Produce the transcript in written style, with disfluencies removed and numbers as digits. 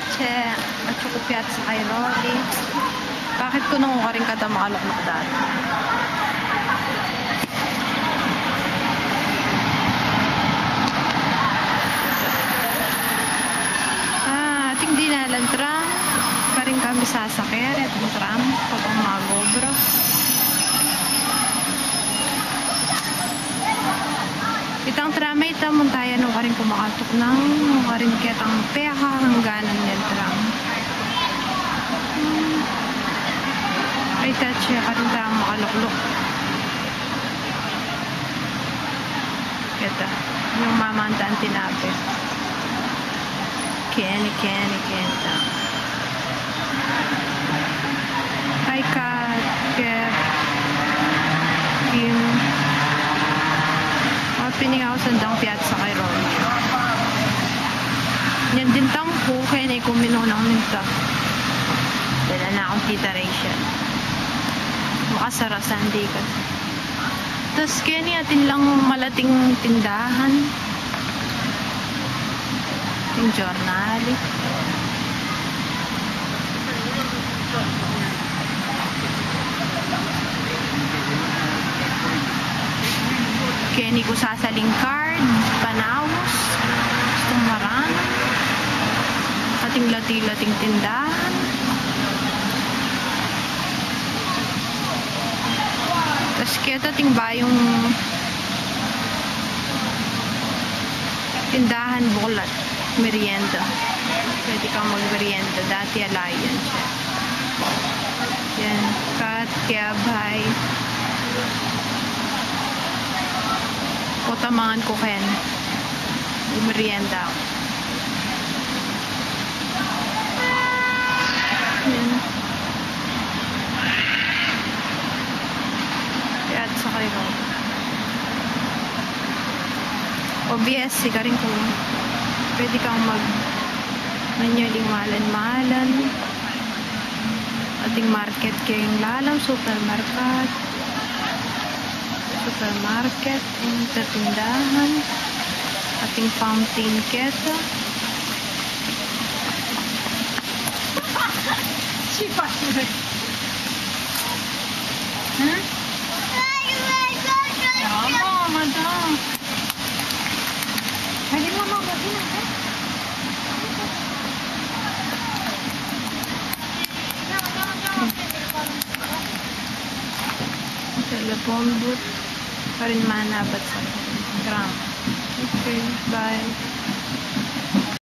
leche at sukupyat sa kay Rolly. Bakit ko nung ka rin kada makalukmak dati? Ating dinalan tram. Pa rin kami sasakyan at tram pag ang mga gobro. Itang tramay tamon tayo nung ka rin kumakatok ng nung ka rin ketang peka hangganan yan tram. Ay touch ya ka rin tram makaluklok. Keta yung mamantaan tinabi. Kenny ta. Hi Kat, Kev, Kim. Pining ako sandang piazza kay Ron. Yan din tangko, kaya na ikuminaw ng minta. Dala na akong tita Rachel. Makasara sandi ka. Tapos kaya ni atin lang malating tindahan. Yung journal. Kenny ko sasaling card, panawos, tumaran, ating lati-lating tindahan. Tapos kaya ating bayong tindahan bulat, merienda. Pwede kang mag-merienda, dati alayan siya. Yan, Kat, Kiabay. Tamangan ko Ken. Merienda ako. Yan. Kaya sa kayo. OBS, ka rin kung pwede kang manualing malan-malan. Ating market kayong lalam, supermarket, tindahan, ating fountain keto. Madam. Pwede mo mag-in, telephone booth pa rin manabat sa gram. Okay, bye.